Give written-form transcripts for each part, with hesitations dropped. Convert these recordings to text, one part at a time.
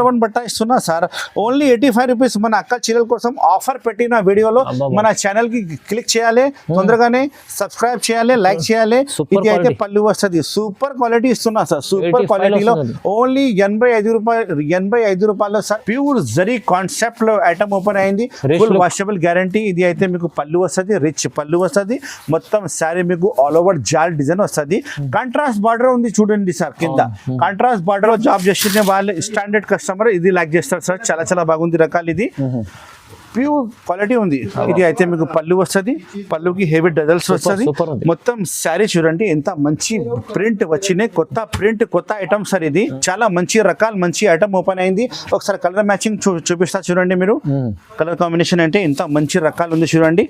One బట్ట ఇస్తున్నా sir. Only 85 rupees. మన అక్క చీరల కోసం ఆఫర్ పెట్టిన వీడియోలో మన ఛానల్ కి క్లిక్ చేయాలి, తొందరగానే సబ్స్క్రైబ్ చేయాలి, లైక్ చేయాలి. ఇది అయితే పళ్ళు వస్తుంది. సూపర్ క్వాలిటీ ఇస్తున్నా సార్. సూపర్ క్వాలిటీలో ఓన్లీ 85 రూపాయలు సార్. ప్యూర్ జరీ కాన్సెప్ట్ లో ఐటమ్ ఓపెన్ అయింది. Full washable guarantee. ఇది అయితే మీకు పళ్ళు వస్తుంది, రిచ్ పళ్ళు వస్తుంది. మొత్తం శారీ మీకు ఆల్ ఓవర్ జాల్ డిజైన్ వస్తుంది. కాంట్రాస్ట్ బార్డర్ ఉంది చూడండి సార్. కింద కాంట్రాస్ట్ బార్డర్ లో జాబ్ చేసిన వాళ్ళు స్టాండర్డ్ కస్టమర్ ఇది లైక్ చేస్తారు సార్. చాలా చాలా బాగుంది రకాలు. ఇది ప్యూర్ క్వాలిటీ ఉంది. ఇది అయితే మీకు పళ్ళు వస్తుంది. పళ్ళుకి హెవీ డజల్స్ వస్తుంది. మొత్తం శారీ చూడండి ఎంత మంచి ప్రింట్ వచ్చినాయి. కొత్త ప్రింట్, కొత్త ఐటమ్ సార్. ఇది చాలా మంచి రకాలు, మంచి ఐటమ్ ఓపెన్ అయింది. ఒకసారి కలర్ మ్యాచింగ్ చూపిస్తా చూడండి. మీరు కలర్ కాంబినేషన్ అంటే ఎంత మంచి రకాలు ఉంది చూడండి.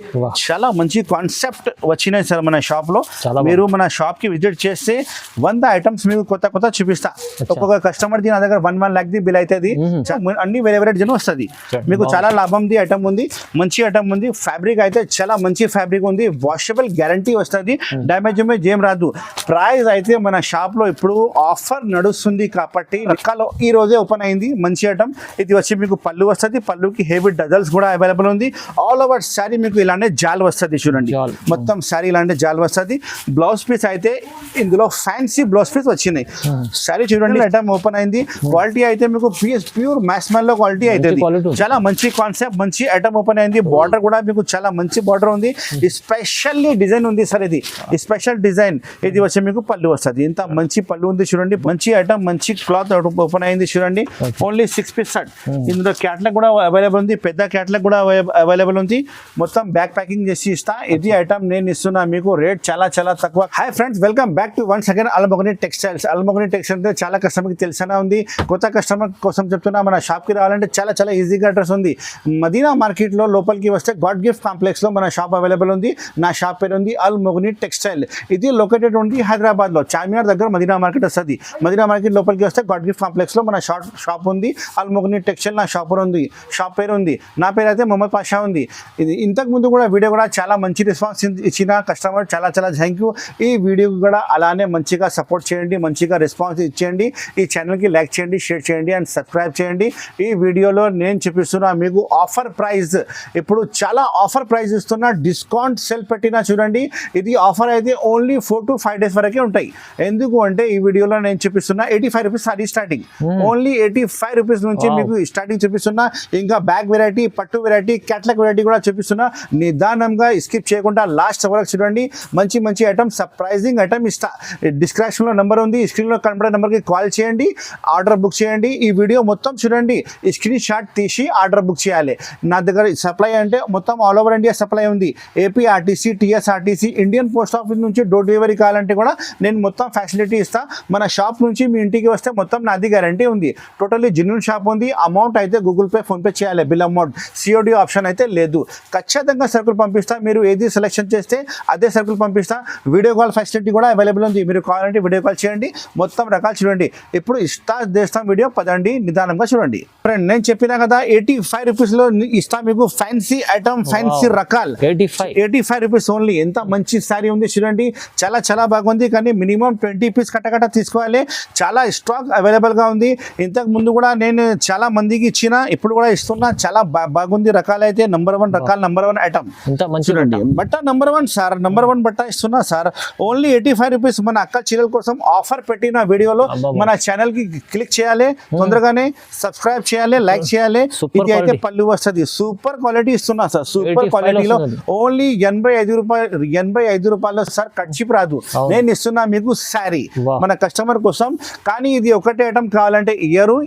చాలా మంచి కాన్సెప్ట్ వచ్చినాయి సార్ మన షాప్ లో. మీరు మన షాప్ కి విజిట్ చేస్తే 100 ఐటమ్స్ మీకు కొత్త కొత్త చూపిస్తా. ఒక్కొక్క కస్టమర్ ది నా దగ్గర 1 lakh ది బిల్ అవుతుంది. అన్ని వేరే వేరే జనం వస్తుంది. మీకు చాలా లాభం ది ఐటమ్ ఉంది. మంచి ఐటమ్ ఉంది. ఫ్యాబ్రిక్ అయితే చాలా మంచి ఫ్యాబ్రిక్ ఉంది. వాషబుల్ గ్యారంటీ వస్తుంది. డ్యామేజ్ ఏం రాదు. ప్రైస్ అయితే మన షాప్ లో ఇప్పుడు ఆఫర్ నడుస్తుంది కాబట్టి రకాలు ఈ రోజే ఓపెన్ అయింది. మంచి ఐటమ్. ఇది వచ్చి మీకు పళ్ళు వస్తుంది. పళ్ళుకి హెవీ డజల్స్ కూడా అవైలబుల్ ఉంది. ఆల్ ఓవర్ శారీ మీకు ఇలాంటి జాల్ వస్తుంది చూడండి. మొత్తం శారీ ఇలాంటి జాల్ వస్తుంది. బ్లౌజ్ పీస్ అయితే ఇందులో ఫ్యాన్సీ బ్లౌజ్ పీస్ వచ్చినాయి. శారీ చూడండి ఐటమ్ ఓపెన్ అయింది. క్వాలిటీ అయితే మీకు ప్యూర్ మ్యాస్మెల్ లో క్వాలిటీ అయితే చాలా మంచి కాన్సెప్ట్, మంచి ఐటమ్ ఓపెన్ అయింది. బార్డర్ కూడా మీకు చాలా మంచి బార్డర్ ఉంది. స్పెషల్లీ డిజైన్ ఉంది సార్. ఇది స్పెషల్ డిజైన్. ఇది వచ్చి మీకు పళ్ళు వస్తుంది. ఇంత మంచి పళ్ళు ఉంది చూడండి. మంచి ఐటమ్, మంచి క్లాత్ ఓపెన్ అయింది చూడండి. Only 6 piece set. ఇందులో క్యాట్లాగ్ కూడా అవైలబుల్ ఉంది. పెద్ద క్యాట్లాగ్ కూడా అవైలబుల్ ఉంది. మొత్తం బ్యాక్ ప్యాకింగ్ చేసి ఇస్తా. ఇది ఐటమ్ నేను ఇస్తున్నా మీకు. రేట్ చాలా చాలా తక్కువ. Hi friends, welcome back to once again Almogani textiles. Almogani textiles చాలా కస్టమర్కి తెలిసినా ఉంది. కొత్త కస్టమర్ కోసం చెప్తున్నా, మన షాప్కి రావాలంటే చాలా చాలా ఈజీగా అడ్రస్ ఉంది. మదీనా మార్కెట్ లో లోపలికి వస్తే గాడ్ గిఫ్ట్ కాంప్లెక్స్ లో మన షాప్ అవైలబుల్ ఉంది. నా షాప్ పేరు ఉంది అల్మోగని టెక్స్టైల్. ఇది లొకేటెడ్ ఉంది హైదరాబాద్ లో, చార్మినార్ దగ్గర మదీనా మార్కెట్ వస్తుంది. మదీనా మార్కెట్ లోపలికి వస్తే గాడ్ గిఫ్ట్ కాంప్లెక్స్ లో మన షాప్ ఉంది. అల్మోగని టెక్స్టైల్ నా షాప్ పేరు ఉంది. నా పేరు అయితే మొహమ్మద్ పాషా ఉంది. ఇది ఇంతకు ముందు కూడా వీడియో కూడా చాలా మంచి రెస్పాన్స్ ఇచ్చిన కస్టమర్ చాలా చాలా థ్యాంక్ యూ. ఈ వీడియో కూడా అలానే మంచిగా సపోర్ట్ చేయండి, మంచిగా రెస్పాన్స్ ఇచ్చేయండి. ఈ ఛానల్కి లైక్ చేయండి, షేర్ చేయండి అండ్ సబ్స్క్రైబ్ చేయండి. ఈ వీడియోలో నేను చూపిస్తున్నా మీకు ఆఫర్ ప్రైస్. ఇప్పుడు చాలా ఆఫర్ ప్రైస్ ఇస్తున్నా. డిస్కౌంట్ సెల్ పెట్టినా చూడండి. ఇది ఆఫర్ అయితే ఓన్లీ 4 to 5 days వరకే ఉంటాయి. ఎందుకు అంటే ఈ వీడియోలో నేను చూపిస్తున్నా 85 rupees sorry starting. Only 85 rupees నుంచి మీకు స్టార్టింగ్ చూపిస్తున్నా. ఇంకా బ్యాగ్ వెరైటీ, పట్టు వెరైటీ, క్యాట్లాగ్ వెరైటీ కూడా చూపిస్తున్నా. నిదానంగా స్కిప్ చేయకుండా లాస్ట్ వరకు చూడండి. మంచి మంచి ఐటమ్, సర్ప్రైజింగ్ ఐటమ్ ఇస్తా. డిస్క్రిప్షన్ లో నెంబర్ ఉంది. స్క్రీన్ లో కనబడే నెంబర్ కి కాల్ చేయండి, ఆర్డర్ బుక్ చేయండి. ఈ వీడియో మొత్తం చూడండి. స్క్రీన్ షాట్ తీసి ఆర్డర్ బుక్ చేయాలి. నా దగ్గర సప్లై అంటే మొత్తం ఆల్ ఓవర్ ఇండియా సప్లై ఉంది. AP RTC, TSRTC, Indian post office నుంచి డోర్ డెలివరీ కావాలంటే కూడా నేను మొత్తం ఫెసిలిటీ ఇస్తా. మన షాప్ నుంచి మీ ఇంటికి వస్తే మొత్తం నాది గ్యారంటీ ఉంది. టోటల్లీ జెన్యూన్ షాప్ ఉంది. అమౌంట్ అయితే గూగుల్ పే, ఫోన్ పే చేయాలి. బిల్ అమౌంట్, సిఓడి ఆప్షన్ అయితే లేదు. ఖచ్చితంగా సరుకులు పంపిస్తా. మీరు ఏది సెలెక్షన్ చేస్తే అదే సరుకులు పంపిస్తా. వీడియో కాల్ ఫెసిలిటీ కూడా అవైలబుల్ ఉంది. మీరు కావాలంటే వీడియో కాల్ చేయండి. మొత్తం రకాలు చూడండి. ఇప్పుడు ఇస్తా చేస్తాం వీడియో. పదండి నిదానంగా చూడండి. ఫ్రెండ్ నేను చెప్పినా కదా 85 రూపీస్ లో ఇస్తా మీకు ఫ్యాన్సీ ఐటమ్, ఫ్యాన్సీ రకాలు. 85 రూపీస్ ఓన్లీ. ఎంత మంచి శారీ ఉంది చూడండి. చాలా చాలా బాగుంది. కానీ మినిమం 20 పీస్ కట్టకట్ట తీసుకోవాలి. చాలా స్టాక్ అవైలబుల్ గా ఉంది. ఇంతకు ముందు కూడా నేను చాలా మందికి ఇచ్చిన, ఇప్పుడు కూడా ఇస్తున్నా. చాలా బాగుంది రకాలు. అయితే నంబర్ 1 రకాలు, నంబర్ 1 ఐటమ్ చూడండి. బట్ట నంబర్ 1 సార్. నంబర్ 1 బట్ట ఇస్తున్నా సార్. Only 85 rupees. మన అక్క చీరల కోసం ఆఫర్ పెట్టిన వీడియోలో మన ఛానల్ కి క్లిక్ చేయాలి, తొందరగానే సబ్స్క్రైబ్ చేయాలి, లైక్ చేయాలి. ఇది అయితే పళ్ళు వస్తుంది. సూపర్ క్వాలిటీ ఇస్తున్నా సార్. సూపర్ క్వాలిటీలో ఓన్లీ 85 రూపాయలు సార్. కచ్చిప్ రాదు. నేను ఇస్తున్నా మీకు శారీ మన కస్టమర్ కోసం. కానీ ఇది ఒకటే ఐటమ్ కావాలంటే ఇయ్యరు.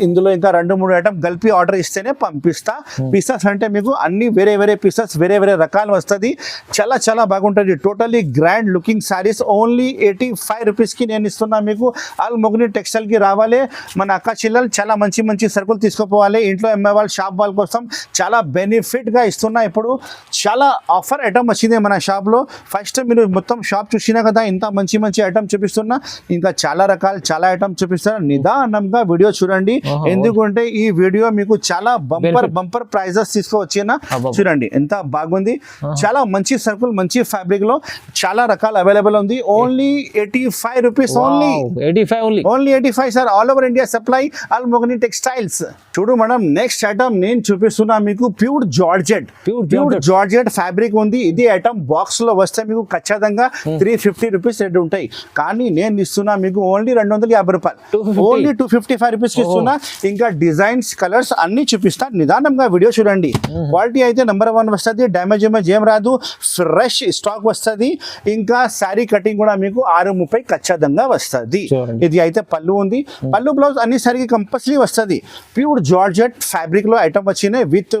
ఇందులో ఇంకా 2-3 ఐటమ్ కలిపి ఆర్డర్ ఇస్తేనే పంపిస్తా. పీసెస్ అంటే మీకు అన్ని వేరే వేరే పీసెస్, వేరే వేరే రకాలు వస్తుంది. చాలా చాలా బాగుంటుంది. Totally grand looking saris only 85 rupees కి నేను ఇస్తున్నా మీకు. అల్మోగని టెక్స్టైల్ కి రావాలి. మన అక్క చెల్లెలు చాలా మంచి మంచి సరుకులు తీసుకుపోవాలి. ఇంట్లో అమ్మే వాళ్ళు, షాప్ వాళ్ళ కోసం చాలా బెనిఫిట్ గా ఇస్తున్నా. ఇప్పుడు చాలా ఆఫర్ ఐటమ్ వచ్చింది మన షాప్ లో. ఫస్ట్ మీరు మొత్తం షాప్ చూసినా కదా, ఇంత మంచి మంచి ఐటమ్ చూపిస్తున్నా. ఇంకా చాలా రకాలు చాలా ఐటమ్ చూపిస్తున్నా. నిదానంగా వీడియో చూడండి, ఎందుకంటే ఈ వీడియో మీకు చాలా బంపర్ ప్రైజెస్ తీసుకువచ్చినా. చూడండి ఎంత బాగుంది, చాలా మంచి సర్కుల్ మంచి ఫ్యాబ్రిక్ లో చాలా రకాలు అవైలబుల్ ఉంది. Only 85 rupees, only 85 sir. All over India supply, all Mogani textiles. చూడు మేడం, నెక్స్ట్ ఐటమ్ నేను చూపిస్తున్నా మీకు ప్యూర్ జార్జెట్ ఫ్యాబ్రిక్ ఉంది. ఇది ఐటమ్ బాక్స్ లో వస్తే మీకు ఖచ్చితంగా 350 రూపీస్ రేట్ ఉంటాయి, కానీ నేను ఇస్తున్నా మీకు ఓన్లీ 250 రూపాయలు, ఓన్లీ 255 రూపీస్ ఇస్తున్నా. ఇంకా డిజైన్స్ కలర్స్ అన్ని చూపిస్తా, నిదానంగా వీడియో చూడండి. క్వాలిటీ అయితే నెంబర్ 1 వస్తుంది, డ్యామేజ్ ఏం రాదు, ఫ్రెష్ స్టాక్ వస్తుంది. ఇంకా శారీ కటింగ్ కూడా మీకు 630 ఖచ్చితంగా వస్తుంది. ఇది అయితే పళ్ళు ఉంది, పళ్ళు బ్లౌజ్ అన్ని సారీ కంపల్సరీ వస్తుంది. ప్యూర్ జార్జెట్ ఫ్యాబ్రిక్ లో ఐటమ్ వచ్చినాయి, విత్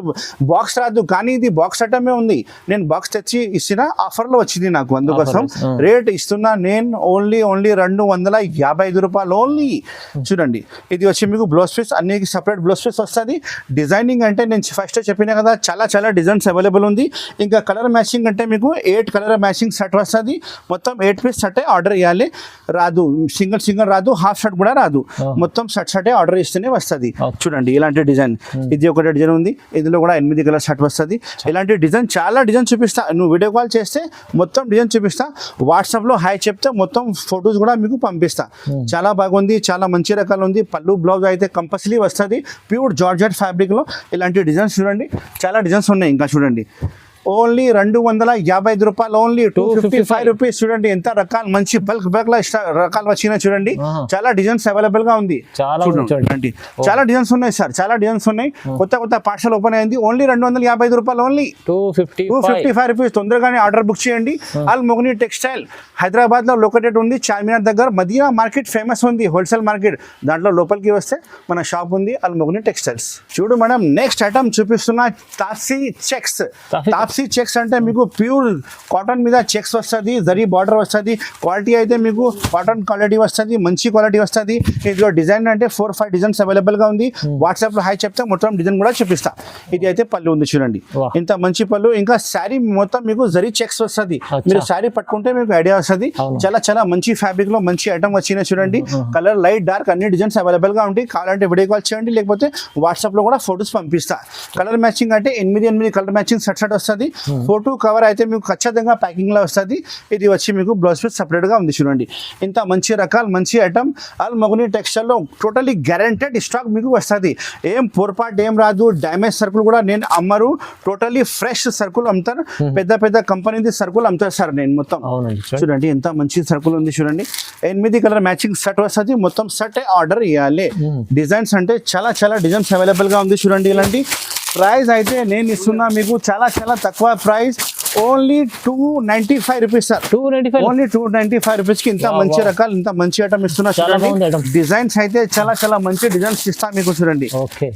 బాక్స్ రాదు, కానీ ఇది బాక్స్ ఐటమే ఉంది. నేను బాక్స్ తెచ్చి ఇచ్చిన, ఆఫర్ లో వచ్చింది నాకు, అందుకోసం రేట్ ఇస్తున్నా నేను ఓన్లీ 255 రూపాయలు ఓన్లీ. చూడండి, ఇది వచ్చి మీకు బ్లౌజ్ పీస్, అన్ని సపరేట్ బ్లౌజ్ పీస్ వస్తుంది. డిజైనింగ్ అంటే నేను ఫస్ట్ చెప్పినా కదా, చాలా డిజైన్స్ అవైలబుల్ ఉంది. ఇంకా కలర్ మ్యాచింగ్ అంటే మీకు 8 కలర్ మ్యాచింగ్ సెట్ వస్తుంది. మొత్తం 8 పీస్ సెట్ ఆర్డర్ ఇవ్వాలి, రాదు సింగిల్ రాదు, హాఫ్ షర్ట్ కూడా రాదు, మొత్తం సెట్ ఆర్డర్ ఇస్తేనే వస్తుంది. చూడండి ఇలాంటి డిజైన్, ఇది ఒకటే డిజైన్ ఉంది, ఇందులో కూడా 8 కలర్ షర్ట్ వస్తుంది. ఇలాంటి డిజైన్ చాలా డిజైన్ చూపిస్తా, నువ్వు వీడియో కాల్ చేస్తే మొత్తం డిజైన్ చూపిస్తా, వాట్సాప్ లో హాయ్ చెప్తే మొత్తం ఫొటోస్ కూడా మీకు పంపిస్తా. చాలా బాగుంది, చాలా మంచి రకాలు ఉంది. పళ్ళు బ్లౌజ్ అయితే కంపల్సరీ వస్తుంది, ప్యూర్ జార్జెట్ ఫ్యాబ్రిక్ లో. ఇలాంటి డిజైన్స్ చూడండి, చాలా డిజైన్స్ ఉన్నాయి. ఇంకా చూడండి, ఓన్లీ 255 రూపాయలు, ఓన్లీ 255 రూపీస్. చూడండి ఎంత రకాలు, మంచి బల్క్ రకాలు వచ్చినాయి. చూడండి చాలా డిజైన్స్ అవైలబుల్ గా ఉంది, చూడండి చాలా డిజైన్స్ ఉన్నాయి సార్, చాలా డిజైన్స్ ఉన్నాయి. కొత్త పార్సల్ ఓపెన్ అయింది, ఓన్లీ 255 రూపాయలు, ఓన్లీ 255 రూపీస్. తొందరగానే ఆర్డర్ బుక్ చేయండి. ఆల్ మొగని టెక్స్టైల్ హైదరాబాద్ లో లొకేటెడ్ ఉంది, చార్మినార్ దగ్గర. మదీనా మార్కెట్ ఫేమస్ ఉంది, హోల్సేల్ మార్కెట్, దాంట్లో లోపలికి వస్తే మన షాప్ ఉంది, ఆల్ మొగని టెక్స్టైల్స్. చూడు మేడం, నెక్స్ట్ ఐటమ్ చూపిస్తున్నా తాప్సీ చెక్స్. చెక్స్ అంటే మీకు ప్యూర్ కాటన్ మీద చెక్స్ వస్తుంది, జరీ బార్డర్ వస్తుంది. క్వాలిటీ అయితే మీకు కాటన్ క్వాలిటీ వస్తుంది, మంచి క్వాలిటీ వస్తుంది. ఇందులో డిజైన్ అంటే 4-5 డిజైన్స్ అవైలబుల్ గా ఉంది. వాట్సాప్ లో హాయ్ చెప్తే మొత్తం డిజైన్ కూడా చూపిస్తా. ఇది అయితే పళ్ళు ఉంది, చూడండి ఇంత మంచి పళ్ళు. ఇంకా శారీ మొత్తం మీకు జరీ చెక్స్ వస్తుంది, మీరు శారీ పట్టుకుంటే మీకు ఐడియా వస్తుంది. చాలా మంచి ఫ్యాబ్రిక్ లో మంచి ఐటమ్ వచ్చినాయి. చూడండి కలర్ లైట్ డార్క్ అన్ని డిజైన్స్ అవైలబుల్ గా ఉంటాయి. కావాలంటే వీడియో కాల్ చేయండి, లేకపోతే వాట్సాప్ లో కూడా ఫొటోస్ పంపిస్తా. కలర్ మ్యాచింగ్ అంటే 8 కలర్ మ్యాచింగ్ సెట్ వస్తుంది. ఫోటో కవర్ అయితే మీకు ఖచ్చితంగా ప్యాకింగ్ లో వస్తుంది. ఇది వచ్చి మీకు బ్లౌజ్ పీస్ సపరేట్ గా ఉంది. చూడండి ఇంత మంచి రకాలు, మంచి ఐటమ్. ఆల్ మొగని టెక్స్టైల్ లో టోటలీ గ్యారెంటెడ్ స్టాక్ మీకు వస్తుంది. ఏం పొరపాటు ఏం రాదు. డ్యామేజ్ సర్కుల్ కూడా నేను అమ్మరు, టోటలీ ఫ్రెష్ సర్కుల్ అమ్ముతాను. పెద్ద కంపెనీ సర్కుల్ అమ్ముతారు సార్ నేను మొత్తం. చూడండి ఎంత మంచి సర్కుల్ ఉంది. చూడండి 8 కలర్ మ్యాచింగ్ సెట్ వస్తుంది, మొత్తం సెట్ ఆర్డర్ ఇవ్వాలి. డిజైన్స్ అంటే చాలా డిజైన్స్ అవైలబుల్ గా ఉంది. చూడండి ఇలాంటి ప్రైస్ అయితే నేను ఇస్తున్నా మీకు చాలా తక్కువ price, only 295 rupees sir. Only 295 rupees కి ఇంత మంచి రకాలు, ఇంత మంచి ఐటమ్ ఇస్తున్నా. డిజైన్స్ అయితే చాలా మంచి డిజైన్స్ ఇస్తా మీకు. చూడండి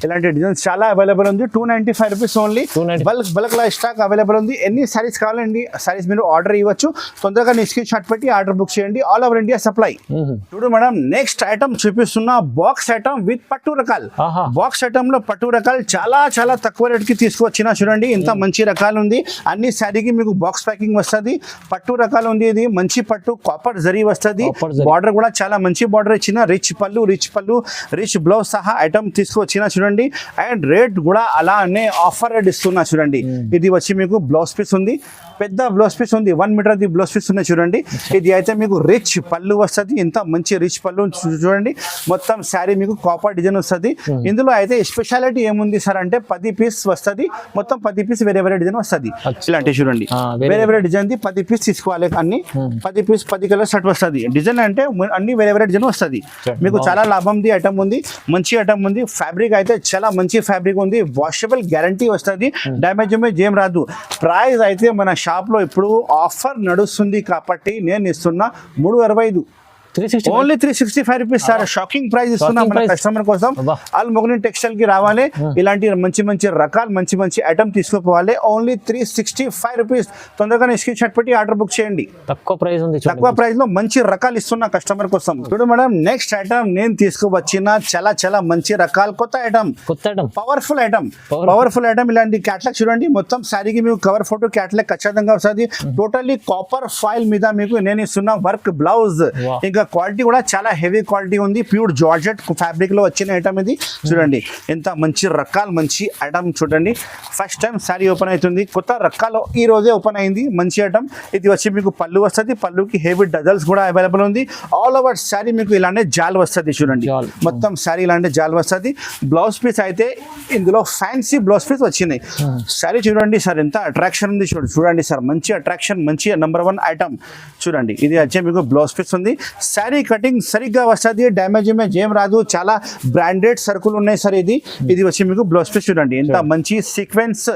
ఇలాంటి డిజైన్స్ చాలా అవైలబుల్ ఉంది. 295 రూపీస్ ఓన్లీ. బల్క్ లా స్టాక్ అవైలబుల్ ఉంది. ఎన్ని సారీస్ కావాలండి సారీస్ మీరు ఆర్డర్ ఇవ్వచ్చు. తొందరగా స్క్రీన్ షాట్ పెట్టి ఆర్డర్ బుక్ చేయండి. All over India supply. చూడు మేడం, నెక్స్ట్ ఐటమ్ చూపిస్తున్నా బాక్స్ ఐటమ్ విత్ పట్టు రకాలు. బాక్స్ ఐటమ్ లో పట్టు రకాలు చాలా తక్కువ రేట్ కి తీసుకువచ్చిన. చూడండి ఇంత మంచి రకాలు ఉంది. అన్ని శారీకి మీకు బాక్స్ ప్యాకింగ్ వస్తుంది. పట్టు రకాలు ఉంది. ఇది మంచి పట్టు కాపర్ జరీ వస్తుంది. బార్డర్ కూడా చాలా మంచి బార్డర్ ఇచ్చిన. రిచ్ పళ్ళు రిచ్ బ్లౌజ్ సహా ఐటమ్ తీసుకువచ్చిన. చూడండి అండ్ రేట్ కూడా అలానే ఆఫర్ రేట్ ఇస్తున్నా. చూడండి ఇది వచ్చి మీకు బ్లౌజ్ పీస్ ఉంది, పెద్ద బ్లౌజ్ పీస్ ఉంది, 1 మీటర్ ది బ్లౌజ్ పీస్ ఉన్నాయి. చూడండి ఇది అయితే మీకు రిచ్ పళ్ళు వస్తుంది. ఇంత మంచి రిచ్ పళ్ళు. చూడండి మొత్తం శారీ మీకు కాపర్ డిజైన్ వస్తుంది. ఇందులో అయితే స్పెషాలిటీ ఏముంది సార్ అంటే 10 పీస్ వస్తుంది. మొత్తం 10 పీస్ వేరే డిజైన్ వస్తుంది. ఇలాంటి చూడండి వేరే డిజైన్ ది 10 పీస్ తీసుకోవాలి. అన్ని 10 పీస్ 10 కలర్ షర్ట్ వస్తుంది. డిజైన్ అంటే అన్ని వేరే డిజైన్ వస్తుంది. మీకు చాలా లాభం ది ఐటమ్ ఉంది, మంచి ఐటమ్ ఉంది. ఫ్యాబ్రిక్ అయితే చాలా మంచి ఫ్యాబ్రిక్ ఉంది. వాషబుల్ గ్యారంటీ వస్తుంది, డ్యామేజ్ ఏం రాదు. ప్రైస్ అయితే మన షాప్ లో ఇప్పుడు ఆఫర్ నడుస్తుంది కాబట్టి నేను ఇస్తున్నా 365. Only 365 rupees sir. Shocking price ఇస్తున్నాం మన కస్టమర్ కోసం. ఆల్ మొగ్ని టెక్స్టైల్ కి రావాలి, ఇలాంటి మంచి మంచి రకాలు మంచి మంచి ఐటమ్ తీసుకోపోవాలి. Only 365 rupees. తొందరగా స్క్రీన్ షాట్ పెట్టి ఆర్డర్ బుక్ చేయండి. తక్కువ ప్రైస్ లో మంచి రకాలు ఇస్తున్నా కస్టమర్ కోసం. చూడు మేడం, నెక్స్ట్ ఐటమ్ నేను తీసుకువచ్చిన చాలా చాలా మంచి రకాలు కొత్త ఐటమ్, పవర్ఫుల్ ఐటమ్. ఇలాంటి క్యాట్లాగ్ చూడండి, మొత్తం శారీకి మీకు కవర్ ఫోటో క్యాట్లాగ్ ఖచ్చితంగా వస్తుంది. టోటల్లీ కాపర్ ఫాయిల్ మీద మీకు నేను ఇస్తున్న వర్క్ బ్లౌజ్. ఇంకా క్వాలిటీ కూడా చాలా హెవీ క్వాలిటీ ఉంది. ప్యూర్ జార్జెట్ ఫ్యాబ్రిక్ లో వచ్చిన ఐటమ్ ఇది. చూడండి ఎంత మంచి రకాలు, మంచి ఐటమ్. చూడండి ఫస్ట్ టైం శారీ ఓపెన్ అవుతుంది, కొత్త రకాలు ఈ రోజే ఓపెన్ అయింది. మంచి ఐటమ్ ఇది. వచ్చి మీకు పళ్ళు వస్తుంది, పళ్ళుకి హెవీ డజల్స్ కూడా అవైలబుల్ ఉంది. ఆల్ ఓవర్ శారీ మీకు ఇలాంటి జాల్ వస్తుంది. చూడండి మొత్తం శారీ ఇలాంటి జాల్ వస్తుంది. బ్లౌజ్ పీస్ అయితే ఇందులో ఫ్యాన్సీ బ్లౌజ్ పీస్ వచ్చినాయి. శారీ చూడండి సార్, ఎంత అట్రాక్షన్ ఉంది. చూడండి సార్, మంచి అట్రాక్షన్, మంచి నెంబర్ 1 ఐటమ్. చూడండి ఇది వచ్చే మీకు బ్లౌజ్ పీస్ ఉంది. శారీ కటింగ్ సరిగ్గా వస్తుంది, డ్యామేజ్ ఏం రాదు. చాలా బ్రాండెడ్ సరుకులు ఉన్నాయి సార్. ఇది వచ్చి మీకు బ్లౌజ్ పీస్ చూడండి, ఎంత మంచి sequence,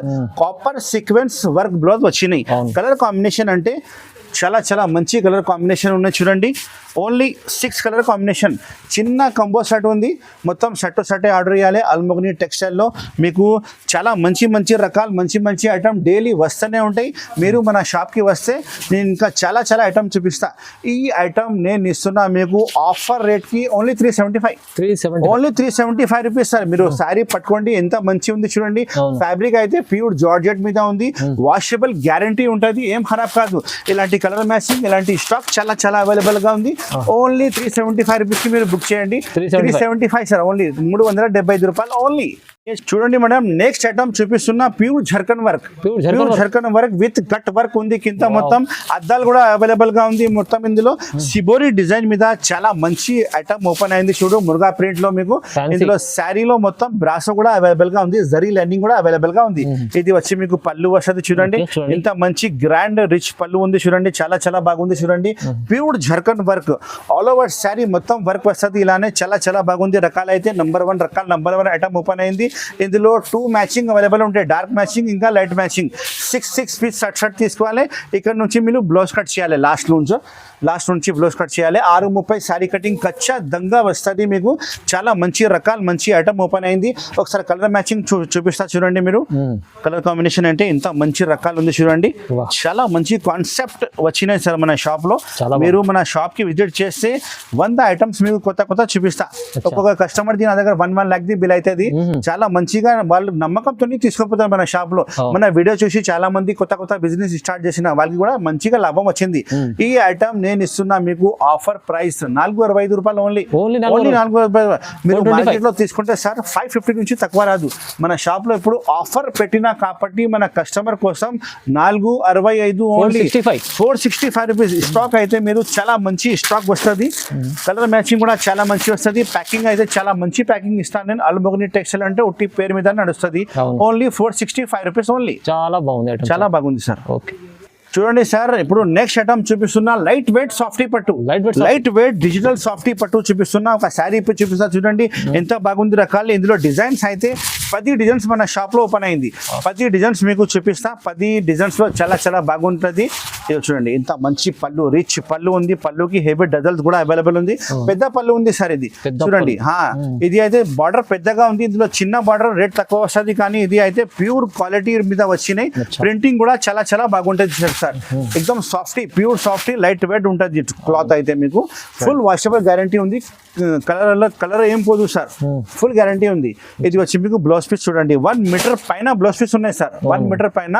copper sequence work blouse వచ్చినాయి. కలర్ కాంబినేషన్ అంటే చాలా చాలా మంచి కలర్ కాంబినేషన్ ఉన్నాయి. చూడండి ఓన్లీ 6 కలర్ కాంబినేషన్. చిన్న కంబో సెట్ ఉంది, మొత్తం సెట్ ఆర్డర్ చేయాలి. అల్మోగ్ని టెక్స్టైల్లో మీకు చాలా మంచి మంచి రకాలు, మంచి మంచి ఐటమ్ డైలీ వస్తూనే ఉంటాయి. మీరు మన షాప్కి వస్తే నేను ఇంకా చాలా చాలా ఐటమ్ చూపిస్తా. ఈ ఐటమ్ నేను ఇస్తున్నా మీకు ఆఫర్ రేట్కి ఓన్లీ 375. Only 375 rupees sir. మీరు శారీ పట్టుకోండి, ఎంత మంచి ఉంది చూడండి. ఫ్యాబ్రిక్ అయితే ప్యూర్ జార్జెట్ మీద ఉంది, వాషబుల్ గ్యారంటీ ఉంటుంది, ఏం ఖరాబ్ కాదు. ఇలాంటి కలర్ మ్యాచింగ్, ఇలాంటి స్టాక్ చాలా చాలా అవైలబుల్ గా ఉంది. ఓన్లీ 375 రూపీస్ కి మీరు బుక్ చేయండి. 375 సార్, ఓన్లీ 375 రూపాయలు ఓన్లీ. చూడండి మేడం, నెక్స్ట్ ఐటమ్ చూపిస్తున్నా pure zircon work with cut work ఉంది. కింద మొత్తం అద్దాలు కూడా అవైలబుల్ గా ఉంది. మొత్తం ఇందులో సిబోరి డిజైన్ మీద చాలా మంచి ఐటమ్ ఓపెన్ అయింది. చూడు మురుగా ప్రింట్ లో మీకు ఇందులో శారీలో మొత్తం బ్రాసో కూడా అవైలబుల్ గా ఉంది, జరీ లైనింగ్ కూడా అవైలబుల్ గా ఉంది. ఇది వచ్చి మీకు పళ్ళు వస్తుంది. చూడండి ఇంత మంచి గ్రాండ్ రిచ్ పళ్ళు ఉంది. చూడండి చాలా చాలా బాగుంది. చూడండి pure zircon work, all over sari మొత్తం వర్క్ వస్తుంది. ఇలానే చాలా చాలా బాగుంది. రకాలు అయితే నెంబర్ 1 ఐటమ్ ఓపెన్ అయింది. ఇందులో 2 మ్యాచింగ్ అవైలబుల్ ఉంటాయి, డార్క్ మ్యాచింగ్ ఇంకా లైట్ మ్యాచింగ్. 6 పీస్ షర్ట్ తీసుకోవాలి. ఇక్కడ నుంచి మీరు బ్లౌజ్ కట్ చేయాలి, లాస్ట్ నుంచి బ్లౌజ్ కట్ చేయాలి. 6:30 శారీ కటింగ్ ఖచ్చితంగా వస్తుంది మీకు. చాలా మంచి రకాలు, మంచి ఐటమ్ ఓపెన్ అయింది. ఒకసారి కలర్ మ్యాచింగ్ చూపిస్తా చూడండి. మీరు కలర్ కాంబినేషన్ అంటే ఇంత మంచి రకాలు ఉంది. చూడండి చాలా మంచి కాన్సెప్ట్ వచ్చినాయి సార్ మన షాప్ లో. మీరు మన షాప్ కి విజిట్ చేస్తే 100 ఐటమ్స్ మీకు కొత్త చూపిస్తా. ఒక్కొక్క కస్టమర్ నా దగ్గర 1 lakh బిల్ అవుతుంది. చాలా మంచిగా వాళ్ళు నమ్మకంతో తీసుకుపోతారు మన షాప్ లో. మన వీడియో చూసి చాలా మంది కొత్త బిజినెస్ స్టార్ట్ చేసిన వాళ్ళకి కూడా మంచిగా లాభం వచ్చింది. ఈ ఐటమ్ నేను ఇస్తున్నా మీకు ఆఫర్ ప్రైస్ 425 రూపాయలు ఓన్లీ 425. మీరు మార్కెట్ లో తీసుకుంటే సార్ 550 నుంచి తక్కువ రాదు. మన షాప్ లో ఇప్పుడు ఆఫర్ పెట్టినా కాబట్టి మన కస్టమర్ కోసం 465 ఓన్లీ 465 రూపీస్. స్టాక్ అయితే మీరు చాలా మంచి స్టాక్ వస్తుంది. కలర్ మ్యాచింగ్ కూడా చాలా మంచి వస్తుంది. ప్యాకింగ్ అయితే చాలా మంచి ప్యాకింగ్ ఇస్తాను నేను. అల్మోగ్ని టెక్స్టైల్ అంటే ఒట్టి పేరు మీద నడుస్తుంది. Only 465 rupees only. చాలా బాగుంది సార్. ఓకే చూడండి సార్, ఇప్పుడు నెక్స్ట్ ఐటమ్ చూపిస్తున్నా లైట్ వెయిట్ సాఫ్టీ పట్టు, లైట్ వెయిట్ డిజిటల్ సాఫ్టీ పట్టు చూపిస్తున్నా. ఒక శారీ చూపిస్తా చూడండి ఎంత బాగుంది రకాలు. ఇందులో డిజైన్స్ అయితే 10 డిజైన్స్ మన షాప్ లో ఓపెన్ అయింది. 10 డిజైన్స్ మీకు చూపిస్తా. 10 డిజైన్స్ లో చాలా చాలా బాగుంటుంది. చూడండి ఇంత మంచి పళ్ళు, రిచ్ పళ్ళు ఉంది. పళ్ళుకి హెవీ డజల్స్ కూడా అవైలబుల్ ఉంది. పెద్ద పళ్ళు ఉంది సార్. ఇది చూడండి, ఇది అయితే బార్డర్ పెద్దగా ఉంది. ఇందులో చిన్న బార్డర్ రేట్ తక్కువ వస్తుంది, కానీ ఇది అయితే ప్యూర్ క్వాలిటీ మీద వచ్చినాయి. ప్రింటింగ్ కూడా చాలా చాలా బాగుంటుంది సార్. ఎక్దమ్ softy, pure softy, light weight ఉంటుంది క్లాత్ అయితే. మీకు ఫుల్ వాషబుల్ గ్యారంటీ ఉంది. కలర్ ఏం పోదు సార్, ఫుల్ గ్యారంటీ ఉంది. ఇది వచ్చి మీకు బ్లౌజ్ పీస్ చూడండి 1 మీటర్ పైన బ్లౌజ్ పీస్ ఉన్నాయి సార్. 1 మీటర్ పైన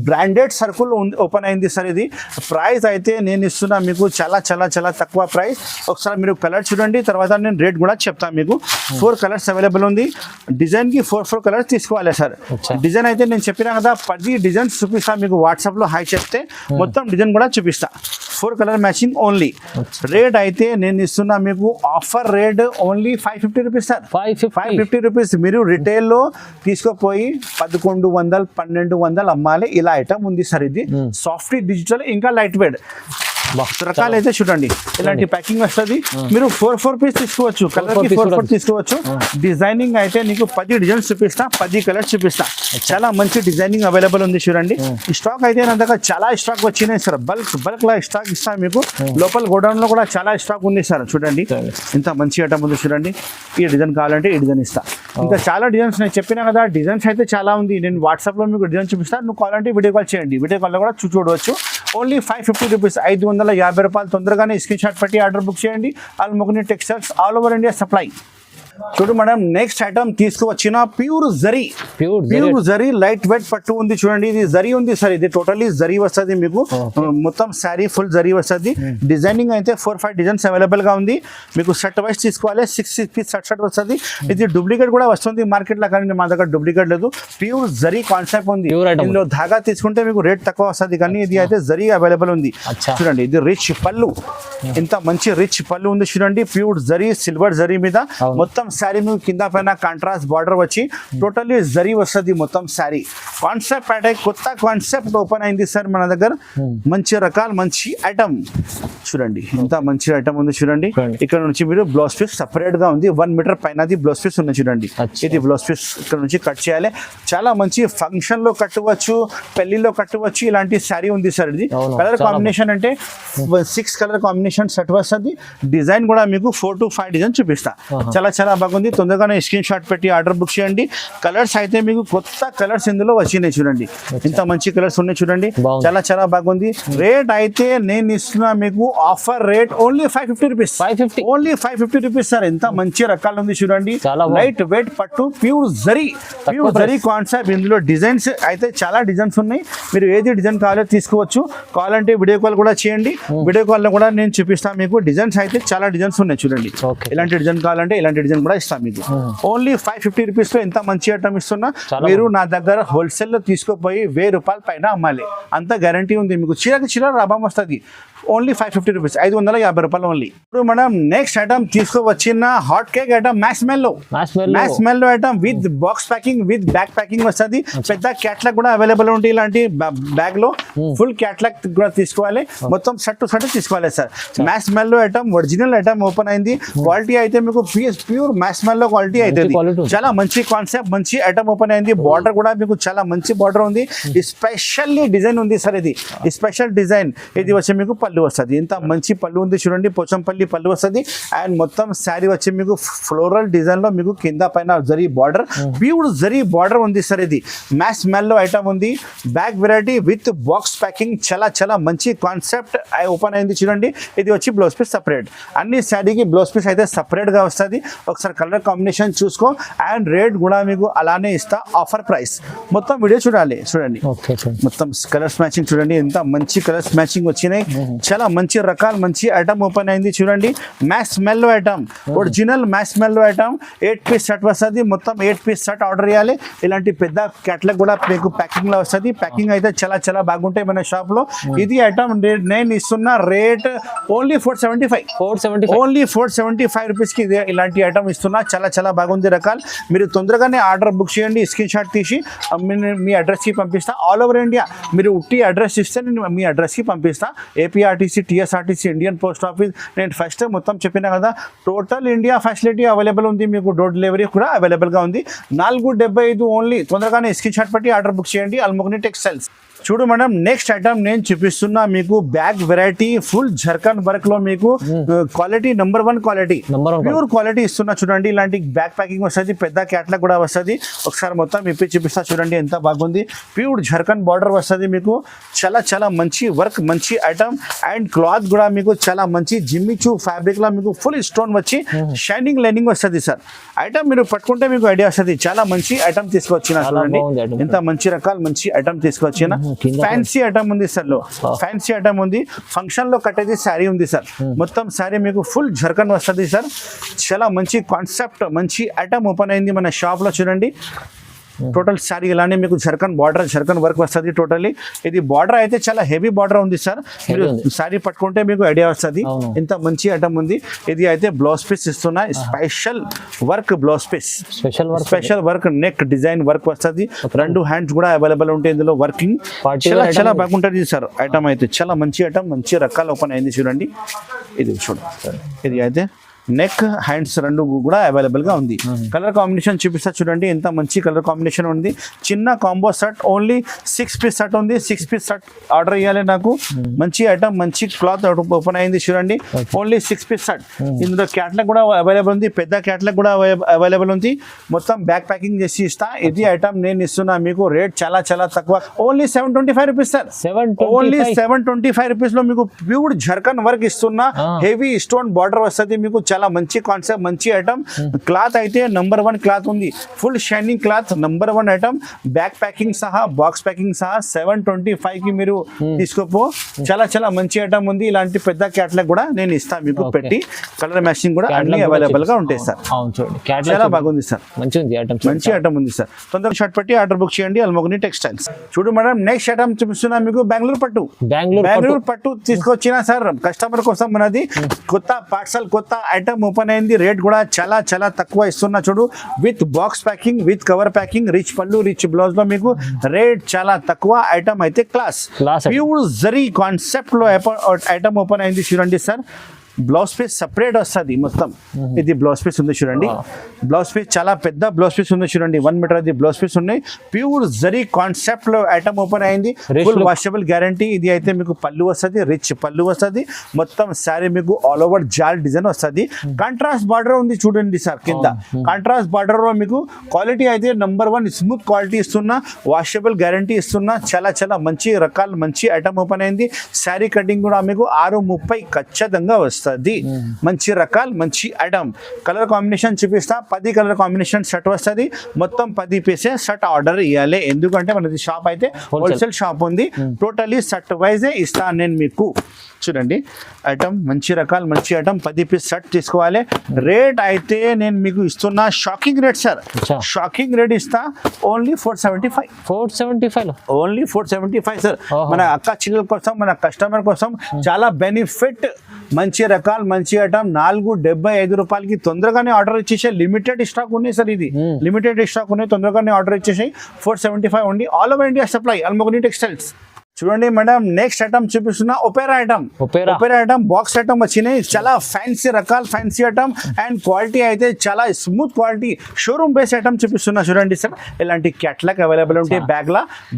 బ్రాండెడ్ సర్కిల్ ఓపెన్ అయింది సార్. ఇది ప్రైస్ అయితే నేను ఇస్తున్నా మీకు చాలా చాలా చాలా తక్కువ ప్రైస్. ఒకసారి మీరు కలర్ చూడండి, తర్వాత నేను రేట్ కూడా చెప్తాను మీకు. 4 కలర్స్ అవైలబుల్ ఉంది. డిజైన్ కి 4 కలర్స్ తీసుకోవాలి సార్. డిజైన్ అయితే నేను చెప్పినా కదా 10 డిజైన్స్ చూపిస్తా మీకు. వాట్సాప్ లో హై చెప్తే మొత్తం డిజైన్ కూడా చూపిస్తా. 4 కలర్ మ్యాచింగ్ ఓన్లీ. రేట్ అయితే నేను ఇస్తున్నా మీకు offer rate only 550 rupees sir. 550 rupees. మీరు రిటైల్ లో తీసుకుపోయి 1100 1200 అమ్మాలి. ఇలా ఐటమ్ ఉంది సార్. ఇది సాఫ్ట్ డిజిటల్ ఇంకా లైట్ వెయిట్. రకాలు అయితే చూడండి ఇలాంటి ప్యాకింగ్ వస్తుంది. మీరు 4 పీస్ తీసుకోవచ్చు, కలర్ కి 4 తీసుకోవచ్చు. డిజైనింగ్ అయితే నీకు 10 డిజైన్స్ చూపిస్తా, 10 కలర్స్ చూపిస్తా. చాలా మంచి డిజైనింగ్ అవైలబుల్ ఉంది చూడండి. ఈ స్టాక్ అయితే నా దగ్గర చాలా స్టాక్ వచ్చినాయి సార్. బల్క్ లా స్టాక్ ఇస్తా మీకు. లోపల గోడౌన్ లో కూడా చాలా స్టాక్ ఉంది సార్. చూడండి ఇంత మంచి ఐటమ్ ఉంది చూడండి. ఈ డిజైన్ కావాలంటే ఈ డిజైన్ ఇస్తా. ఇంకా చాలా డిజైన్స్ నేను చెప్పినా కదా, డిజైన్స్ అయితే చాలా ఉంది. నేను వాట్సాప్ లో మీకు డిజైన్ చూపిస్తాను. నువ్వు కావాలంటే వీడియో కాల్ చేయండి. వీడియో కాల్ లో కూడా చూడవచ్చు. ఓన్లీ 550 రూపీస్, 550 రూపాయలు. తొందరగానే స్క్రీన్ షాట్ పెట్టి ఆర్డర్ బుక్ చేయండి. Almugni textiles, all over India supply. చూడు మేడం, నెక్స్ట్ ఐటమ్ తీసుకువచ్చిన ప్యూర్ జరీ లైట్ వెయిట్ పట్టు ఉంది చూడండి. ఇది జరీ ఉంది సార్. ఇది టోటల్లీ జరీ వస్తుంది మీకు. మొత్తం శారీ ఫుల్ జరీ వస్తుంది. డిజైనింగ్ అయితే 4-5 డిజైన్స్ అవైలబుల్ గా ఉంది. మీకు సెట్ వైస్ తీసుకోవాలి. 6 పీస్ సెట్ వస్తుంది. ఇది డూప్లికేట్ కూడా వస్తుంది మార్కెట్ లో, కానీ మా దగ్గర డూప్లికేట్ లేదు. ప్యూర్ జరీ కాన్సెప్ట్ ఉంది. ఇందులో ధాగా తీసుకుంటే మీకు రేట్ తక్కువ వస్తుంది, కానీ ఇది అయితే జరీ అవైలబుల్ ఉంది. చూడండి ఇది రిచ్ పళ్ళు, ఇంత మంచి రిచ్ పళ్ళు ఉంది చూడండి. ప్యూర్ జరీ, సిల్వర్ జరీ మీద మొత్తం శారీ మీకు కింద పైన కాంట్రాస్ట్ బార్డర్ వచ్చి టోటల్లీ జరీ వస్తుంది. మొత్తం శారీ కాన్సెప్ట్ అంటే కొత్త కాన్సెప్ట్ ఓపెన్ అయింది సార్ మన దగ్గర. మంచి రకాలు, మంచి ఐటమ్ చూడండి. ఇంత మంచి ఐటమ్ ఉంది చూడండి. ఇక్కడ నుంచి మీరు బ్లౌజ్ పీస్ సపరేట్ గా ఉంది. 1 మీటర్ పైన బ్లౌజ్ పీస్ ఉంది చూడండి. ఇది బ్లౌజ్ పీస్ ఇక్కడ నుంచి కట్ చేయాలి. చాలా మంచి ఫంక్షన్ లో కట్టవచ్చు, పెళ్లిలో కట్టవచ్చు. ఇలాంటి శారీ ఉంది సార్. ఇది కలర్ కాంబినేషన్ అంటే 6 కలర్ కాంబినేషన్ సెట్ వస్తుంది. డిజైన్ కూడా మీకు 4 to 5 డిజైన్ చూపిస్తా. చాలా బాగుంది. తొందరగానే స్క్రీన్ షాట్ పెట్టి ఆర్డర్ బుక్ చేయండి. కలర్స్ అయితే మీకు కొత్త కలర్స్ ఇందులో వచ్చినాయి చూడండి. ఇంత మంచి కలర్స్ ఉన్నాయి చూడండి. చాలా బాగుంది. రేట్ అయితే నేను ఇస్తున్నా మీకు offer rate only 550 rupees. Only 550 rupees sir. ఎంత మంచి రకాలు ఉంది చూడండి. లైట్ వెయిట్ పట్టు, ప్యూర్ జరీ కాన్సెప్ట్. ఇందులో డిజైన్స్ అయితే చాలా డిజైన్స్ ఉన్నాయి. మీరు ఏది డిజైన్ కావాలో తీసుకోవచ్చు. కావాలంటే వీడియో కాల్ కూడా చేయండి. వీడియో కాల్ లో కూడా నేను చూపిస్తాను మీకు. డిజైన్స్ అయితే చాలా డిజైన్స్ ఉన్నాయి చూడండి. ఇలాంటి డిజైన్ కావాలంటే ఇలాంటి డిజైన్ కూడా ఇస్తాం మీకు. ఓన్లీ 550 రూపీస్ లో ఎంత మంచి ఐటమ్ ఇస్తున్నా. మీరు నా దగ్గర హోల్సేల్ లో తీసుకుపోయి 1000 రూపాయల పైన అమ్మాలి, అంత గ్యారంటీ ఉంది మీకు. చీర లాభం వస్తుంది. ఓన్లీ 550 రూపీస్, 550 రూపాయలు ఓన్లీ. ఇప్పుడు మనం నెక్స్ట్ ఐటమ్ తీసుకువచ్చిన హాట్ కేక్ ఐటమ్ మ్యాక్స్ మెల్లో item with box packing, with bag packing వస్తుంది. పెద్ద క్యాట్లాగ్ కూడా అవైలబుల్ ఉంటుంది. ఇలాంటి బ్యాగ్ లో ఫుల్ క్యాట్లాగ్ కూడా తీసుకోవాలి. మొత్తం సెట్ తీసుకోవాలి సార్. మ్యాక్స్ మెల్లో ఐటమ్ ఒరిజినల్ ఐటమ్ ఓపెన్ అయింది. క్వాలిటీ అయితే మీకు ప్యూర్ మ్యాక్స్ మెల్లో క్వాలిటీ అయితే చాలా మంచి కాన్సెప్ట్, మంచి ఐటమ్ ఓపెన్ అయింది. బార్డర్ కూడా మీకు చాలా మంచి బార్డర్ ఉంది. స్పెషల్లీ డిజైన్ ఉంది సార్. ఇది స్పెషల్ డిజైన్. ఇది వచ్చి మీకు పళ్ళు వస్తుంది. ఇంత మంచి పళ్ళు ఉంది చూడండి. పోచంపల్లి పళ్ళు వస్తుంది. అండ్ మొత్తం శారీ వచ్చి మీకు ఫ్లోరల్ డిజైన్ లో మీకు కింద పైన zari border, pure zari border ఉంది సార్. ఇది మ్యాక్స్ మెల్లో ఐటమ్ ఉంది. Bag variety with box packing. చాలా మంచి కాన్సెప్ట్ ఓపెన్ అయింది చూడండి. ఇది వచ్చి బ్లౌజ్ పీస్ సపరేట్. అన్ని శారీకి బ్లౌజ్ పీస్ అయితే సపరేట్ గా వస్తుంది. ఒకసారి కలర్ కాంబినేషన్ చూసుకో. అండ్ రేట్ కూడా మీకు అలానే ఇస్తా, ఆఫర్ ప్రైస్. మొత్తం వీడియో చూడండి. మొత్తం కలర్స్ మ్యాచింగ్ చూడండి. ఎంత మంచి కలర్స్ మ్యాచింగ్ వచ్చినాయి. చాలా మంచి రకాలు, మంచి ఐటమ్ ఓపెన్ అయింది చూడండి. మ్యాక్స్ మెల్లో ఐటమ్, ఒరిజినల్ మ్యాక్స్ మెల్లో ఐటమ్. 8 పీస్ సెట్ వస్తుంది. మొత్తం 8 పీస్ సెట్ ఆర్డర్ చేయాలి. ఇలాంటి పెద్ద క్యాటలాగ్ కూడా మీకు ప్యాకింగ్ లో వస్తుంది. ప్యాకింగ్ అయితే చాలా బాగుంటాయి మన షాప్ లో. ఇది ఐటమ్ నేను ఇస్తున్న రేట్ ఓన్లీ 475. ఓన్లీ 475 రూపీస్ కి ఇలాంటి ఐటమ్ ఇస్తున్నా. చాలా బాగుంది రకాలు. మీరు తొందరగానే ఆర్డర్ బుక్ చేయండి. స్క్రీన్ షాట్ తీసి మీ అడ్రస్ కి పంపిస్తా. ఆల్ ఓవర్ ఇండియా మీరు ఉట్టి అడ్రస్ ఇస్తే నేను మీ అడ్రస్ కి పంపిస్తా. APRTC, TSRTC, Indian post office. నేను ఫస్ట్ మొత్తం చెప్పినా కదా, టోటల్ ఇండియా ఫెసిలిటీ అవైలబుల్ ఉంది. మీకు డోర్ డెలివరీ కూడా అవైలబుల్ గా ఉంది. 475 ఓన్లీ. తొందరగానే స్క్రీన్ షాట్ పెట్టి ఆర్డర్ బుక్ చేయండి. అల్ముగ్ని టెక్స్టైల్స్. చూడు మేడం, నెక్స్ట్ ఐటమ్ నేను చూపిస్తున్నా మీకు bag variety full zircon work లో మీకు quality number 1 quality, pure quality ఇస్తున్నా చూడండి. ఇలాంటి బ్యాగ్ ప్యాకింగ్ వస్తుంది. పెద్ద క్యాట్లాగ్ కూడా వస్తుంది. ఒకసారి మొత్తం ఇప్పి చూపిస్తా చూడండి. ఎంత బాగుంది. ప్యూర్ జర్కన్ బార్డర్ వస్తుంది మీకు. చాలా మంచి వర్క్, మంచి ఐటమ్. అండ్ క్లాత్ కూడా మీకు చాలా మంచి జిమ్మిచూ ఫ్యాబ్రిక్ లో మీకు ఫుల్ స్టోన్ వచ్చి షైనింగ్ లైనింగ్ వస్తుంది సార్. ఐటమ్ మీరు పట్టుకుంటే మీకు ఐడియా వస్తుంది. చాలా మంచి ఐటమ్ తీసుకొచ్చిన చూడండి. ఎంత మంచి రకాలు, మంచి ఐటమ్ తీసుకొచ్చిన. ఫ్యాన్సీ ఐటమ్ ఉంది సార్. ఫ్యాన్సీ ఐటమ్ ఉంది. ఫంక్షన్ లో కట్టేది శారీ ఉంది సార్. మొత్తం శారీ మీకు ఫుల్ జర్కన్ వస్తుంది సార్. చాలా మంచి కాన్సెప్ట్, మంచి ఐటమ్ ఓపెన్ అయింది మన షాప్ లో చూడండి. టోటల్ సారీ ఇలానే మీకు జర్కన్ వర్క్ వస్తుంది. టోటల్లీ ఇది బార్డర్ అయితే చాలా హెవీ బార్డర్ ఉంది సార్. మీరు సారీ పట్టుకుంటే మీకు ఐడియా వస్తుంది ఎంత మంచి ఐటమ్ ఉంది. ఇది అయితే బ్లౌజ్ పీస్ ఇస్తున్నా, special work blouse piece, special work neck design work వస్తుంది. 2 హ్యాండ్స్ కూడా అవైలబుల్ ఉంటాయి ఇందులో. వర్కింగ్ చాలా బాగుంటుంది సార్. ఐటమ్ అయితే చాలా మంచి ఐటమ్, మంచి రకాలు ఓపెన్ అయింది చూడండి. ఇది చూడండి, ఇది అయితే నెక్ హ్యాండ్స్ 2 కూడా అవైలబుల్ గా ఉంది. కలర్ కాంబినేషన్ చూపిస్తా చూడండి, ఎంత మంచి కలర్ కాంబినేషన్ ఉంది. చిన్న combo set, only 6 piece set ఉంది. 6 పీస్ సెట్ ఆర్డర్ ఇవ్వాలి నాకు. మంచి ఐటమ్, మంచి క్లాత్ ఓపెన్ అయింది చూడండి. Only 6 piece set. ఇందులో క్యాట్లాగ్ కూడా అవైలబుల్ ఉంది, పెద్ద క్యాట్లాగ్ కూడా అవైలబుల్ ఉంది. మొత్తం బ్యాక్ ప్యాకింగ్ చేసి ఇస్తా. ఇది ఐటమ్ నేను ఇస్తున్నా మీకు. రేట్ చాలా చాలా తక్కువ, only 725 rupees sir. Only 725 rupees లో మీకు ప్యూర్ జర్కన్ వర్క్ ఇస్తున్నా. హెవీ స్టోన్ బార్డర్ వస్తుంది మీకు. చాలా మంచి కాన్సెప్ట్, మంచి ఐటమ్. క్లాత్ అయితే నంబర్ 1 క్లాత్ ఉంది, full shining cloth, number 1 item. Back packing సహా, బాక్స్ ప్యాకింగ్ సహా 725 కి మీరు తీసుకోపో. చాలా చాలా మంచి ఐటమ్ ఉంది. ఇలాంటి పెద్ద క్యాట్లాగ్ కూడా నేను ఇస్తాను మీకు పెట్టి. కలర్ మ్యాచింగ్ కూడా అన్ని అవైలబుల్ గా ఉంటాయి సార్. చాలా బాగుంది సార్, మంచి ఐటమ్ ఉంది సార్. తొందరగా షార్ట్ పెట్టి ఆర్డర్ బుక్ చేయండి. అల్మోగ్ని టెక్స్టైల్స్. చూడు మేడం, నెక్స్ట్ ఐటమ్ చూపిస్తున్నా మీకు. బెంగళూరు పట్టు తీసుకొచ్చిన సార్ కస్టమర్ కోసం. మనది కొత్త పార్సల్, కొత్త ఐటమ్ ఓపెన్ అయింది. రేట్ కూడా చాలా చాలా తక్కువ ఇస్తున్నా చూడు. With box packing, with cover packing, rich పళ్ళు, రిచ్ బ్లౌజ్ లో మీకు రేట్ చాలా తక్కువ. ఐటమ్ అయితే క్లాస్, ప్యూర్ జరీ కాన్సెప్ట్ లో ఐటమ్ ఓపెన్ అయింది చూడండి సార్. బ్లౌజ్ పీస్ సపరేట్ వస్తుంది మొత్తం. ఇది బ్లౌజ్ పీస్ ఉంది చూడండి. బ్లౌజ్ పీస్ చాలా పెద్ద బ్లౌజ్ పీస్ ఉంది చూడండి. 1 మీటర్ అది బ్లౌజ్ పీస్ ఉన్నాయి. ప్యూర్ జరీ కాన్సెప్ట్ లో ఐటమ్ ఓపెన్ అయింది. Full washable guarantee. ఇది అయితే మీకు పళ్ళు వస్తుంది, రిచ్ పళ్ళు వస్తుంది. మొత్తం సారీ మీకు ఆల్ ఓవర్ జాల్ డిజైన్ వస్తుంది. కాంట్రాస్ట్ బార్డర్ ఉంది చూడండి సార్ కింద. కాంట్రాస్ట్ బార్డర్ లో మీకు క్వాలిటీ అయితే నంబర్ 1 స్మూత్ క్వాలిటీ ఇస్తున్నా, వాషబుల్ గ్యారంటీ ఇస్తున్నా. చాలా చాలా మంచి రకాలు, మంచి ఐటమ్ ఓపెన్ అయింది. శారీ కటింగ్ కూడా మీకు 630 ఖచ్చితంగా వస్తుంది. మంచి రకాలు, మంచి ఐటమ్. కలర్ కాంబినేషన్ చూపిస్తా. 10 కలర్ కాంబినేషన్ సెట్ వస్తుంది. మొత్తం 10 పీసెస్ సెట్ ఆర్డర్ ఇవ్వాలి. ఎందుకంటే మనది షాప్ అయితే హోల్సేల్ షాప్ ఉంది. టోటలీ సెట్ వైజే ఇస్తాను నేను మీకు. చూడండి ఐటమ్, మంచి రకాలు, మంచి ఐటమ్. 10 పీస్ సెట్ తీసుకోవాలి. రేట్ అయితే నేను మీకు ఇస్తున్నా shocking rate sir. Shocking rate ఇస్తా. ఓన్లీ 475. Only 475 sir. మన అక్క చెల్లెల కోసం, మన కస్టమర్ కోసం చాలా బెనిఫిట్. మంచి రకాలు, మంచి ఐటమ్. 475 రూపాయలకి తొందరగానే ఆర్డర్ ఇచ్చేసాయి. లిమిటెడ్ స్టాక్ ఉన్నాయి సార్. ఇది లిమిటెడ్ స్టాక్ ఉన్నాయి. తొందరగానే ఆర్డర్ ఇచ్చేసాయి. 475 only. All over India supply. Almogni textiles. చూడండి మేడం, నెక్స్ట్ ఐటమ్ చూపిస్తున్నా. ఒపేరా ఐటమ్ బాక్స్ ఐటమ్ వచ్చినాయి. చాలా ఫ్యాన్సీ రకాలు, ఫ్యాన్సీ ఐటమ్. అండ్ క్వాలిటీ అయితే చాలా smooth quality, showroom base item చూపిస్తున్నా చూడండి సార్. ఇలాంటి క్యాట్లాగ్ అవైలబుల్ ఉంటాయి.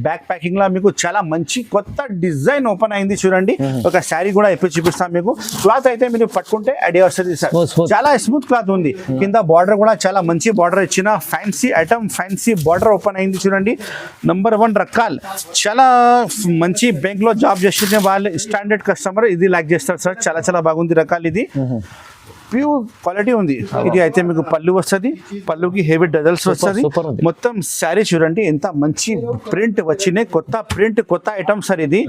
బ్యాక్ ప్యాకింగ్ లా మీకు చాలా మంచి కొత్త డిజైన్ ఓపెన్ అయింది చూడండి. ఒక శారీ కూడా ఎప్పుడు చూపిస్తాం మీకు. క్లాత్ అయితే మీరు పట్టుకుంటే ఐడియా వస్తుంది సార్. చాలా స్మూత్ క్లాత్ ఉంది. కింద బార్డర్ కూడా చాలా మంచి బార్డర్ ఇచ్చిన fancy item. Fancy border open అయింది చూడండి. నంబర్ 1 రకాలు. చాలా మంచి బ్యాంక్ లో జాబ్ చేసిన వాళ్ళు, స్టాండర్డ్ కస్టమర్ ఇది లైక్ చేస్తారు సార్. చాలా చాలా బాగుంది రకాలు. ఇది ప్యూర్ క్వాలిటీ ఉంది. ఇది అయితే మీకు పళ్ళు వస్తుంది. పళ్ళుకి హెవీ డజల్స్ వస్తుంది. మొత్తం శారీ చూడండి ఎంత మంచి ప్రింట్ వచ్చినాయి. కొత్త ప్రింట్, కొత్త ఐటమ్ సార్. ఇది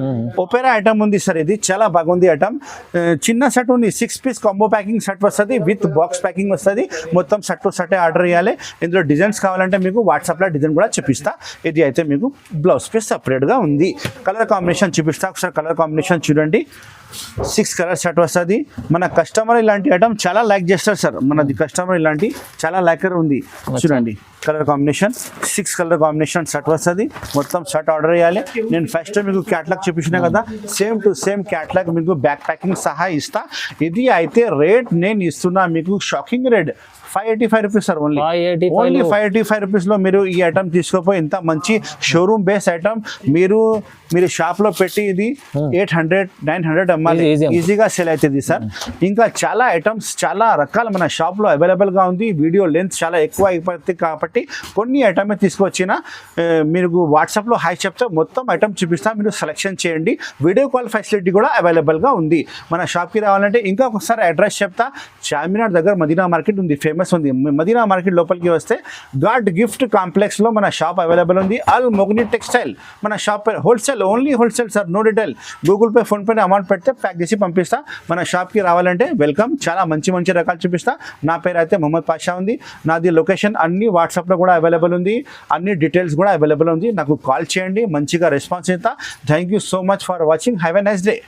ఒపేరా ఐటమ్ ఉంది సార్. ఇది చాలా బాగుంది ఐటమ్. చిన్న సెట్ ఉంది. 6 పీస్ కాంబో ప్యాకింగ్ సెట్ వస్తుంది. విత్ బాక్స్ ప్యాకింగ్ వస్తుంది. మొత్తం సెట్ టు సెట్ ఆర్డర్ ఇవ్వాలి. ఇందులో డిజైన్స్ కావాలంటే మీకు వాట్సాప్ లో డిజైన్ కూడా చూపిస్తా. ఇది అయితే మీకు బ్లౌజ్ పీస్ సపరేట్ గా ఉంది. కలర్ కాంబినేషన్ చూపిస్తా ఒకసారి. కలర్ కాంబినేషన్ చూడండి. 6 కలర్ సెట్ వస్తుంది. మన కస్టమర్ ఇలాంటి ఐటమ్ చాలా లైక్ చేస్తారు సార్. మనది కస్టమర్ ఇలాంటి చాలా లైకర్ ఉంది చూడండి. Colour combination 6 colour combination set వస్తుంది. మొత్తం సెట్ ఆర్డర్ చేయాలి. నేను ఫస్ట్ మీకు క్యాట్లాగ్ చూపించిన కదా, సేమ్ టు సేమ్ క్యాట్లాగ్ మీకు బ్యాక్ ప్యాకింగ్ సహా ఇస్తా. ఇది అయితే రేట్ నేను ఇస్తున్నా మీకు shocking rate. 585 rupees sir. Only 585 rupees లో మీరు ఈ ఐటమ్ తీసుకోపోయి. ఇంత మంచి షోరూమ్ బేస్ ఐటమ్ మీరు షాప్ లో పెట్టి ఇది 800-900 అమ్మాలి. ఈజీగా సేల్ అవుతుంది సార్. ఇంకా చాలా ఐటమ్స్, చాలా రకాలు మన షాప్ లో అవైలబుల్ గా ఉంది. వీడియో లెంత్ చాలా ఎక్కువ అయిపోతుంది కాబట్టి కొన్ని ఐటమే తీసుకొచ్చిన. మీరు వాట్సాప్ లో హాయ్ చెప్తే మొత్తం ఐటమ్ చూపిస్తా. మీరు సెలెక్షన్ చేయండి. వీడియో కాల్ ఫెసిలిటీ కూడా అవైలబుల్ గా ఉంది. మన షాప్ కి రావాలంటే ఇంకా ఒకసారి అడ్రస్ చెప్తా. చార్మినార్ దగ్గర మదీనా మార్కెట్ ఉంది. ఫేమస్ ఫేమస్ ఉంది. మదీనా మార్కెట్ లోపలికి వస్తే గాడ్ గిఫ్ట్ కాంప్లెక్స్లో మన షాప్ అవైలబుల్ ఉంది. అల్ మొగ్ని టెక్స్టైల్ మన షాప్ పేరు. Wholesale, only wholesale sir, no retail. Google Pay, PhonePe amount పెడితే ప్యాక్ చేసి పంపిస్తా. మన షాప్కి రావాలంటే వెల్కమ్. చాలా మంచి మంచి రకాలు చూపిస్తా. నా పేరు అయితే మొహమ్మద్ పాషా ఉంది. నాది లొకేషన్ అన్ని వాట్సాప్లో కూడా అవైలబుల్ ఉంది. అన్ని డీటెయిల్స్ కూడా అవైలబుల్ ఉంది. నాకు కాల్ చేయండి, మంచిగా రెస్పాన్స్ ఇస్తా. Thank you so much for watching. Have a nice day.